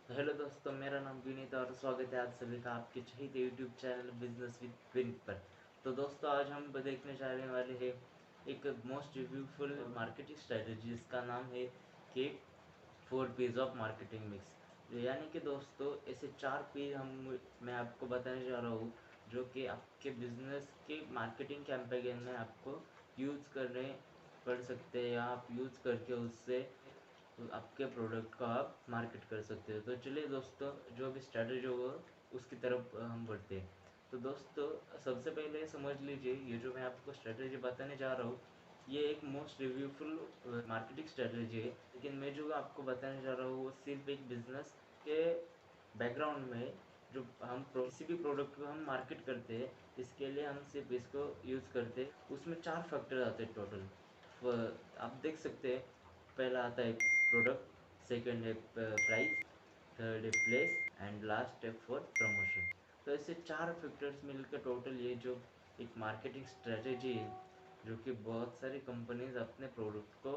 Hello दोस्तों, मेरा नाम विनीत और स्वागत है आप सभी का आपके चहेते YouTube channel business with Vineet पर। तो दोस्तों, आज हम देखने जाने वाले हैं एक मोस्ट रिव्यूफुल मार्केटिंग स्ट्रेटजी जिसका नाम है कि 4 P's ऑफ मार्केटिंग मिक्स। यानी कि दोस्तों, ऐसे 4 P मैं आपको बताने जा रहा हूँ जो कि आपके बिजनेस के मार्केटिंग कैंपेन में आपको यूज़ करने पड़ सकते हैं या आप यूज़ करके उससे तो आपके प्रोडक्ट को आप मार्केट कर सकते हो। तो चलिए दोस्तों, जो भी स्ट्रैटेजी होगा उसकी तरफ हम बढ़ते हैं। तो दोस्तों, सबसे पहले समझ लीजिए, ये जो मैं आपको स्ट्रैटेजी बताने जा रहा हूँ ये एक मोस्ट रिव्यूफुल मार्केटिंग स्ट्रैटेजी है। लेकिन मैं जो आपको बताने जा रहा हूँ वो सिर्फ एक बिजनेस के बैकग्राउंड में जो हम किसी भी प्रोडक्ट को हम मार्केट करते हैं, इसके लिए हम सिर्फ इसको यूज़ करते हैं। उसमें 4 फैक्टर आते हैं टोटल। आप देख सकते हैं, पहला आता है प्रोडक्ट, सेकंड है प्राइस, थर्ड है प्लेस एंड लास्ट है फॉर प्रमोशन। तो ऐसे 4 फैक्टर्स मिलकर टोटल ये जो एक मार्केटिंग स्ट्रेटेजी है जो कि बहुत सारी कंपनीज अपने प्रोडक्ट को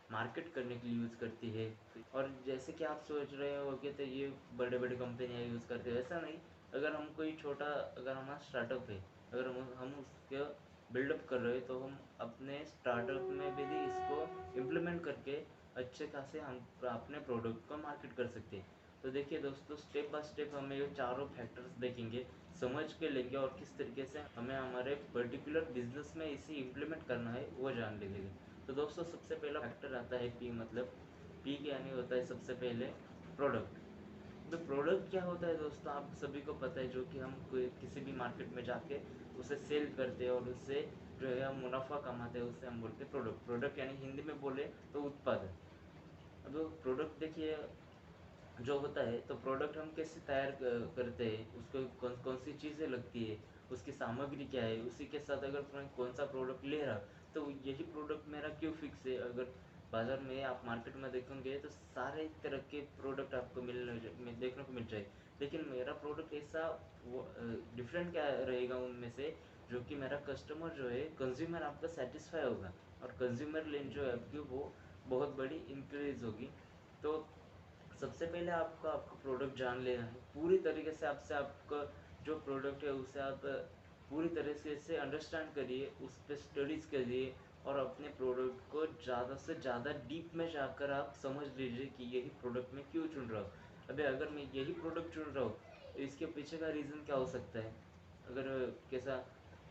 मार्केट करने के लिए यूज़ करती है। और जैसे कि आप सोच रहे हो कि तो ये बड़े बड़े कंपनियाँ यूज़ करते हैं, ऐसा नहीं। अगर हम कोई छोटा, अगर हमारा स्टार्टअप है, अगर हम उसके बिल्डअप कर रहे हैं तो हम अपने स्टार्टअप में भी इसको इम्प्लीमेंट करके अच्छे खासे हम अपने प्रोडक्ट को मार्केट कर सकते हैं। तो देखिए दोस्तों, स्टेप बाय स्टेप हमें ये चारों फैक्टर्स देखेंगे, समझ के लेंगे और किस तरीके से हमें हमारे पर्टिकुलर बिजनेस में इसे इम्प्लीमेंट करना है वो जान लेंगे। तो दोस्तों, सबसे पहला फैक्टर आता है पी, मतलब पी के यानी होता है सबसे पहले प्रोडक्ट। तो प्रोडक्ट क्या होता है दोस्तों, आप सभी को पता है, जो कि हम कोई किसी भी मार्केट में जाके उसे सेल करते हैं और उससे जो है हम मुनाफा कमाते हैं, उससे हम बोलते हैं प्रोडक्ट। प्रोडक्ट यानी हिंदी में बोले तो उत्पादन। अब प्रोडक्ट देखिए जो होता है, तो प्रोडक्ट हम कैसे तैयार करते हैं, उसको कौन कौन सी चीज़ें लगती है, उसकी सामग्री क्या है, उसी के साथ अगर मैं कौन सा प्रोडक्ट ले रहा तो यही प्रोडक्ट मेरा क्यों फिक्स है। अगर बाजार में आप मार्केट में देखेंगे तो सारे तरह के प्रोडक्ट आपको देखने को मिल जाए, लेकिन मेरा प्रोडक्ट ऐसा वो डिफरेंट क्या रहेगा उनमें से, जो कि मेरा कस्टमर जो है, कंज्यूमर आपका सेटिस्फाई होगा और कंज्यूमर लेन जो है आपकी वो बहुत बड़ी इंक्रीज होगी। तो सबसे पहले आपको आपका प्रोडक्ट जान लेना है पूरी तरीके से। आपसे आपका जो प्रोडक्ट है उसे आप पूरी तरह से अंडरस्टैंड करिए, उस पर स्टडीज़ करिए और अपने प्रोडक्ट को ज़्यादा से ज़्यादा डीप में जाकर आप समझ लीजिए कि यही प्रोडक्ट मैं क्यों चुन रहा हूँ। अभी अगर मैं यही प्रोडक्ट चुन रहा हूँ तो इसके पीछे का रीज़न क्या हो सकता है। अगर कैसा,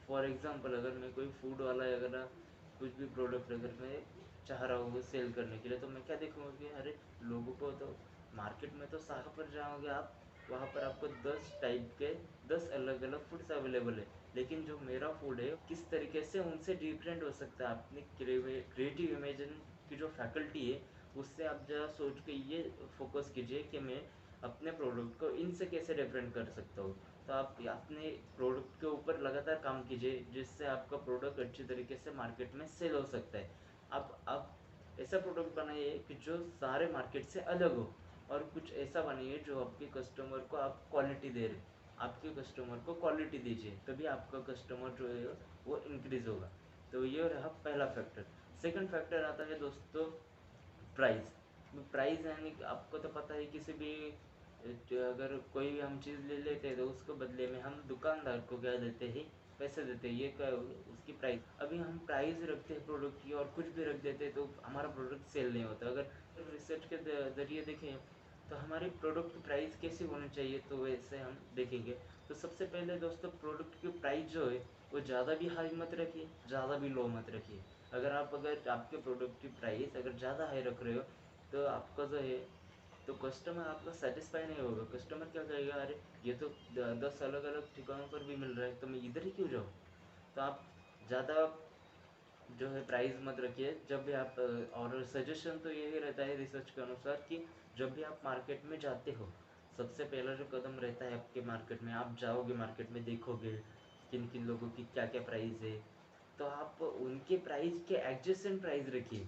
फॉर एग्जांपल, अगर मैं कोई फूड वाला है, अगर कुछ भी प्रोडक्ट अगर मैं चाह रहा हूँ सेल करने के लिए, तो मैं क्या देखूँगा कि अरे लोगों को तो मार्केट में तो सारा पर जाओगे आप, वहाँ पर आपको 10 टाइप के 10 अलग अलग फूड्स अवेलेबल है। लेकिन जो मेरा फूड है किस तरीके से उनसे डिफरेंट हो सकता है, अपनी क्रिएटिव इमेजिन की जो फैकल्टी है उससे आप जरा सोच के ये फोकस कीजिए कि मैं अपने प्रोडक्ट को इनसे कैसे डिफरेंट कर सकता हूँ। तो आप अपने प्रोडक्ट के ऊपर लगातार काम कीजिए जिससे आपका प्रोडक्ट अच्छी तरीके से मार्केट में सेल हो सकता है। आप ऐसा प्रोडक्ट बनाइए कि जो सारे मार्केट से अलग हो, और कुछ ऐसा बनाइए जो आपके कस्टमर को आप क्वालिटी दे रहे, आपके कस्टमर को क्वालिटी दीजिए, तभी आपका कस्टमर जो है वो इंक्रीज होगा। तो ये रहा पहला फैक्टर। सेकंड फैक्टर आता है दोस्तों प्राइस। प्राइस यानी कि आपको तो पता है, किसी भी अगर कोई भी हम चीज़ ले लेते हैं तो उसको बदले में हम दुकानदार को क्या देते हैं, पैसे देते हैं। ये क्या उसकी प्राइस। अभी हम प्राइस रखते हैं प्रोडक्ट की और कुछ भी रख देते हैं तो हमारा प्रोडक्ट सेल नहीं होता। अगर रिसर्च के ज़रिए देखें तो हमारी प्रोडक्ट की प्राइस कैसी होनी चाहिए, तो वैसे हम देखेंगे। तो सबसे पहले दोस्तों, प्रोडक्ट की प्राइस जो है वो ज़्यादा भी हाई मत रखिए, ज़्यादा भी लो मत रखिए। अगर आपके प्रोडक्ट की प्राइस अगर ज़्यादा हाई रख रहे हो तो आपका जो है, तो कस्टमर आपका सेटिस्फाई नहीं होगा। कस्टमर क्या कहेगा, अरे ये तो 10 अलग अलग ठिकानों पर भी मिल रहा है तो मैं इधर ही क्यों जाऊँ। तो आप ज़्यादा जो है प्राइस मत रखिए जब भी आप और सजेशन तो यही रहता है रिसर्च के अनुसार कि जब भी आप मार्केट में जाते हो, सबसे पहला जो कदम रहता है आपके, मार्केट में आप जाओगे, मार्केट में देखोगे किन किन लोगों की क्या क्या प्राइस है, तो आप उनके प्राइस के एडजेसेंट प्राइस रखिए।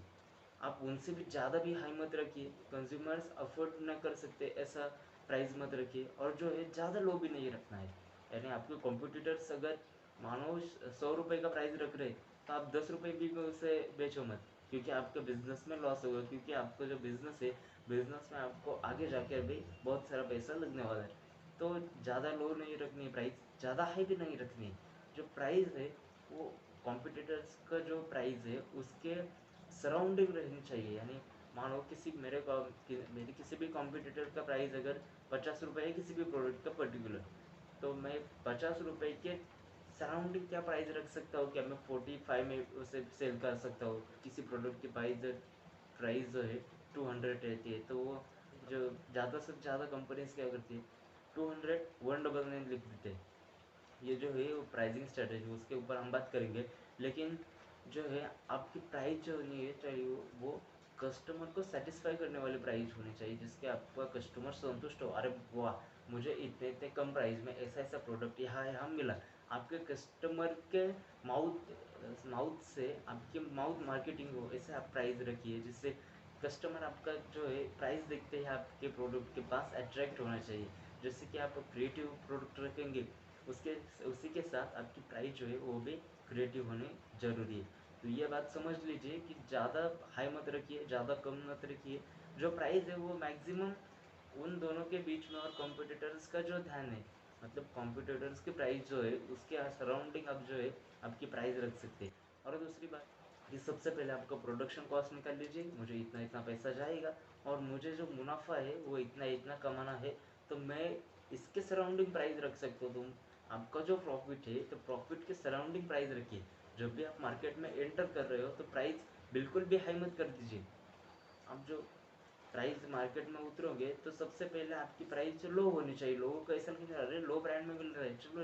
आप उनसे भी ज़्यादा भी हाई मत रखिए, कंज्यूमर्स अफोर्ड ना कर सकते ऐसा प्राइस मत रखिए, और जो है ज़्यादा लो भी नहीं रखना है। यानी आपके कॉम्पिटिटर्स अगर मानो 100 रुपये का प्राइस रख रहे, तो आप 10 रुपये भी में उसे बेचो मत। क्योंकि आपके बिजनेस में लॉस होगा, क्योंकि आपका जो बिजनेस है, बिजनेस में आपको आगे जाके अभी बहुत सारा पैसा लगने वाला है। तो ज़्यादा लो नहीं रखनी है प्राइस, ज़्यादा हाई भी नहीं रखनी है। जो प्राइस है वो कॉम्पिटिटर्स का जो प्राइस है उसके सराउंडिंग रहनी चाहिए। यानी मान लो मेरे किसी भी कॉम्पिटिटर का प्राइस अगर 50 रुपये है किसी भी प्रोडक्ट का पर्टिकुलर, तो मैं 50 रुपये के सराउंडिंग क्या प्राइस रख सकता हूँ? क्या मैं 45 में उसे सेल कर सकता हूँ? किसी प्रोडक्ट की प्राइस जो है 200 रहती है, तो वो जो ज़्यादा से ज़्यादा कंपनीज क्या करती है, 200 199 लिख देते हैं। ये जो है वो प्राइसिंग स्ट्रेटेजी, उसके ऊपर हम बात करेंगे। लेकिन जो है आपकी प्राइस जो होनी है चाहिए वो कस्टमर को सेटिस्फाई करने वाली प्राइस होनी चाहिए, जिसके आपका कस्टमर संतुष्ट हो। अरे वाह, मुझे इतने इतने कम प्राइस में ऐसा ऐसा प्रोडक्ट यहाँ मिला। आपके कस्टमर के माउथ माउथ से आपकी माउथ मार्केटिंग हो, ऐसे आप प्राइस रखिए जिससे कस्टमर आपका जो है प्राइस देखते ही आपके प्रोडक्ट के पास अट्रैक्ट होना चाहिए। जैसे कि आप क्रिएटिव प्रोडक्ट रखेंगे, उसके उसी के साथ आपकी प्राइस जो है वो भी क्रिएटिव होनी ज़रूरी है। तो ये बात समझ लीजिए कि ज़्यादा हाई मत रखिए, ज़्यादा कम मत रखिए। जो प्राइस है वो मैक्सिमम उन दोनों के बीच में, और कॉम्पिटिटर्स का जो ध्यान है, मतलब कॉम्पिटिटर्स की प्राइस जो है उसके सराउंडिंग आप जो है आपकी प्राइस रख सकते हैं। और दूसरी बात कि सबसे पहले आपका प्रोडक्शन कॉस्ट निकाल लीजिए, मुझे इतना इतना पैसा जाएगा और मुझे जो मुनाफा है वो इतना इतना कमाना है, तो मैं इसके सराउंडिंग प्राइस रख सकता हूँ। तुम आपका जो प्रॉफिट है तो प्रॉफिट के सराउंडिंग प्राइस रखिए। जब भी आप मार्केट में एंटर कर रहे हो तो प्राइस बिल्कुल भी हाई मत कर दीजिए। आप जो प्राइस मार्केट में उतरोगे तो सबसे पहले आपकी प्राइस लो होनी चाहिए। लोगों को ऐसा नहीं, अरे लो ब्रांड में मिल रहा है चलो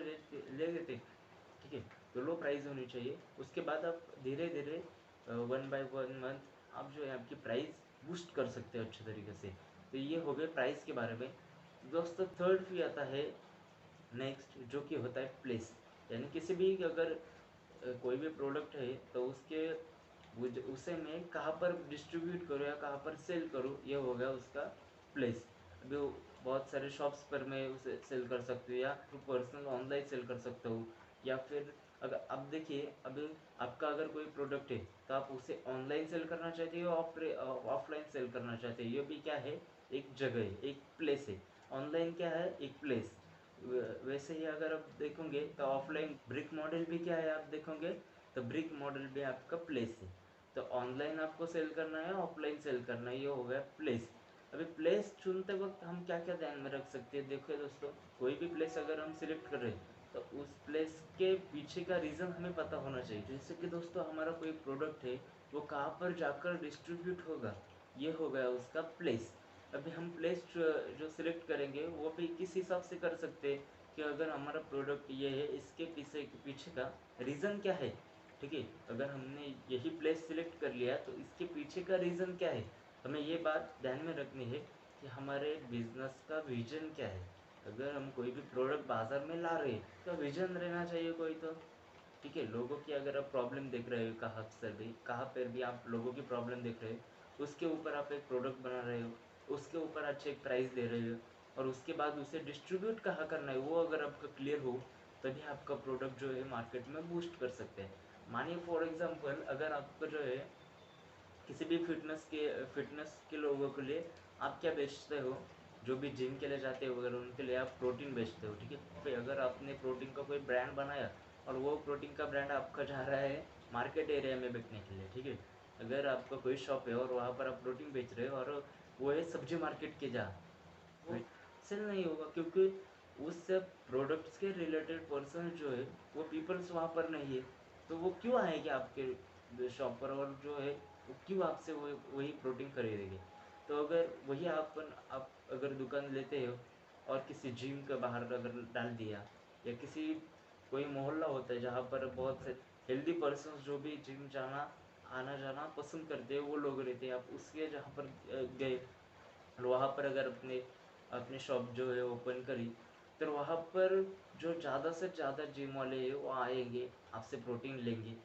ले लेते, ठीक है। तो लो प्राइस होनी चाहिए। उसके बाद आप धीरे धीरे 1 बाय 1 मंथ आप जो है आपकी प्राइस बूस्ट कर सकते हो अच्छे तरीके से। तो ये हो गए प्राइस के बारे में। दोस्तों थर्ड फी आता है नेक्स्ट, जो कि होता है प्लेस। यानी किसी भी अगर कोई भी प्रोडक्ट है तो उसके उसे मैं कहाँ पर डिस्ट्रीब्यूट करूँ या कहाँ पर सेल करूँ, ये हो गया उसका प्लेस। अभी बहुत सारे शॉप्स पर मैं उसे सेल कर सकती हूँ, या पर्सनल ऑनलाइन सेल कर सकता हूँ, या फिर अगर अब देखिए अभी आपका अगर कोई प्रोडक्ट है तो आप उसे ऑनलाइन सेल करना चाहते हो, ऑफलाइन सेल करना चाहते हो, ये भी क्या है, एक जगह है, एक प्लेस है। ऑनलाइन क्या है, एक प्लेस। वैसे ही अगर आप देखोगे तो ऑफलाइन ब्रिक मॉडल भी क्या है, आप देखोगे तो ब्रिक मॉडल भी आपका प्लेस है। तो ऑनलाइन आपको सेल करना है, ऑफलाइन सेल करना है, ये हो गया प्लेस। अभी प्लेस चुनते वक्त हम क्या क्या ध्यान में रख सकते हैं, देखो दोस्तों, कोई भी प्लेस अगर हम सिलेक्ट कर रहे हैं तो उस प्लेस के पीछे का रीज़न हमें पता होना चाहिए। जैसे कि दोस्तों हमारा कोई प्रोडक्ट है वो कहाँ पर जाकर डिस्ट्रीब्यूट होगा, ये हो गया उसका प्लेस। अभी हम प्लेस जो सिलेक्ट करेंगे वो भी किस हिसाब से कर सकते हैं कि अगर हमारा प्रोडक्ट ये है, इसके पीछे का रीज़न क्या है, ठीक है। अगर हमने यही प्लेस सिलेक्ट कर लिया तो इसके पीछे का रीज़न क्या है, हमें ये बात ध्यान में रखनी है कि हमारे बिजनेस का विजन क्या है। अगर हम कोई भी प्रोडक्ट बाजार में ला रहे हैं तो विजन रहना चाहिए कोई तो, ठीक है। लोगों की अगर आप प्रॉब्लम देख रहे हो, कहाँ पर भी आप लोगों की प्रॉब्लम देख रहे हो, उसके ऊपर आप एक प्रोडक्ट बना रहे हो, उसके ऊपर अच्छे एक प्राइस दे रहे हो, और उसके बाद उसे डिस्ट्रीब्यूट कहाँ करना है वो अगर आपका क्लियर हो, तभी आपका प्रोडक्ट जो है मार्केट में बूस्ट कर सकते हैं। मानिए फॉर एग्जांपल अगर आपका जो है किसी भी फिटनेस के लोगों के लिए आप क्या बेचते हो, जो भी जिम के लिए जाते हो अगर उनके लिए आप प्रोटीन बेचते हो, ठीक है। फिर अगर आपने प्रोटीन का कोई ब्रांड बनाया और वो प्रोटीन का ब्रांड आपका जा रहा है मार्केट एरिया में बिकने के लिए, ठीक है। अगर आपका कोई शॉप है और वहाँ पर आप प्रोटीन बेच रहे हो और वो है सब्जी मार्केट के जहाँ, वो सेल नहीं होगा, क्योंकि उस प्रोडक्ट्स के रिलेटेड पर्सन जो है वो पीपल्स वहाँ पर नहीं है। तो वो क्यों आएंगे आपके शॉप पर, और जो है वो क्यों आपसे वही प्रोटीन खरीदेंगे। तो अगर वही आप अगर दुकान लेते हो और किसी जिम के बाहर अगर डाल दिया, या किसी कोई मोहल्ला होता है जहाँ पर बहुत से हेल्दी पर्सन जो भी जिम जाना आना जाना पसंद करते हैं वो लोग रहते हैं, आप उसके जहाँ पर गए और वहाँ पर अगर अपनी शॉप जो है ओपन करी, तो वहाँ पर जो ज़्यादा से ज़्यादा जिम वाले हैं वो आएंगे, आपसे प्रोटीन लेंगे।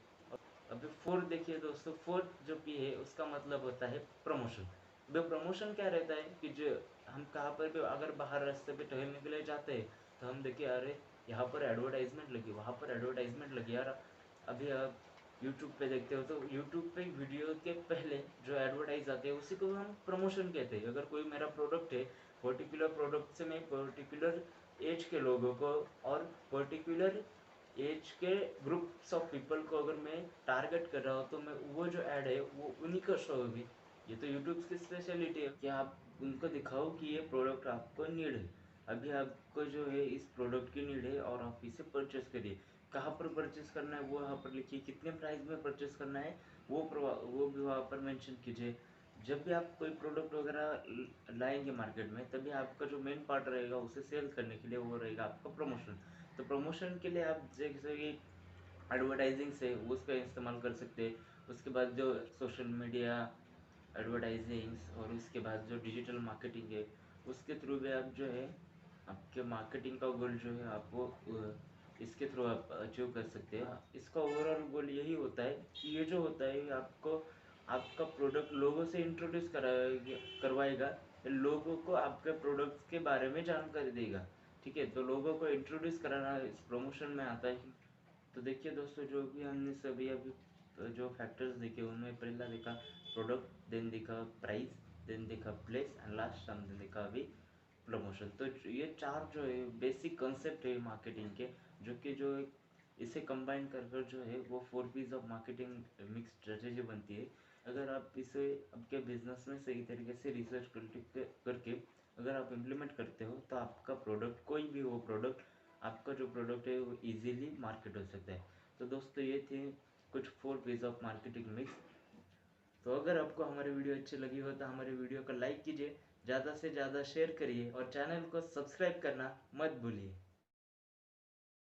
अभी फोर्थ देखिए दोस्तों, फोर्थ जो भी है उसका मतलब होता है प्रमोशन। अभी प्रमोशन क्या रहता है कि जो हम कहाँ पर भी अगर बाहर रास्ते पे टहलने के लिए जाते हैं तो हम देखिए अरे यहाँ पर एडवर्टाइजमेंट लगी, वहाँ पर एडवर्टाइजमेंट लगी यार। अभी यूट्यूब पे देखते हो तो यूट्यूब पे वीडियो के पहले जो एडवर्टाइज आते हैं उसी को हम प्रमोशन कहते हैं। अगर कोई मेरा प्रोडक्ट है, पर्टिकुलर प्रोडक्ट से मैं पर्टिकुलर एज के लोगों को और पर्टिकुलर एज के ग्रुप्स ऑफ पीपल को अगर मैं टारगेट कर रहा हूँ तो मैं वो जो ऐड है वो उन्हीं को शो होगी। ये तो यूट्यूब की स्पेशलिटी है कि आप उनको दिखाओ कि ये प्रोडक्ट आपको नीड है, अभी आपको जो है इस प्रोडक्ट की नीड है और आप इसे परचेस करिए। कहाँ पर परचेस करना है वो वहाँ पर लिखिए, कितने प्राइस में परचेस करना है वो भी वहाँ पर मेंशन कीजिए। जब भी आप कोई प्रोडक्ट वगैरह लाएंगे मार्केट में तभी आपका जो मेन पार्ट रहेगा उसे सेल करने के लिए वो रहेगा आपका प्रमोशन। तो प्रमोशन के लिए आप जैसे कि एडवर्टाइजिंग से वो उसका इस्तेमाल कर सकते हैं। उसके बाद जो सोशल मीडिया एडवर्टाइजिंग्स और उसके बाद जो डिजिटल मार्केटिंग है उसके थ्रू भी आप जो है आपके मार्केटिंग का गोल जो है आप वो इसके थ्रू आप अचीव कर सकते हैं। इसका ओवरऑल गोल यही होता है कि ये जो होता है आपको आपका प्रोडक्ट लोगों से इंट्रोड्यूस करवाएगा, लोगों को आपके प्रोडक्ट्स के बारे में जानकारी देगा। ठीक है, तो लोगों को इंट्रोड्यूस कराना इस प्रमोशन में आता है। तो देखिए दोस्तों, जो भी हमने सभी अभी जो फैक्टर्स देखे उनमें पहला देखा प्रोडक्ट, देन देखा प्राइस, देन देखा प्लेस एंड लास्ट हमने देखा अभी प्रमोशन। तो ये चार जो है बेसिक कंसेप्ट है मार्केटिंग के, जो कि जो इसे कंबाइन कर कर जो है वो 4 P's of marketing mix strategy बनती है। अगर आप इसे आपके बिजनेस में सही तरीके से रिसर्च करके अगर आप इम्प्लीमेंट करते हो तो आपका प्रोडक्ट, कोई भी वो प्रोडक्ट, आपका जो प्रोडक्ट है वो इजीली मार्केट हो सकता है। तो दोस्तों ये थे कुछ 4 P's ऑफ मार्केटिंग मिक्स। तो अगर आपको हमारी वीडियो अच्छी लगी हो तो हमारी वीडियो को लाइक कीजिए, ज़्यादा से ज़्यादा शेयर करिए और चैनल को सब्सक्राइब करना मत भूलिए।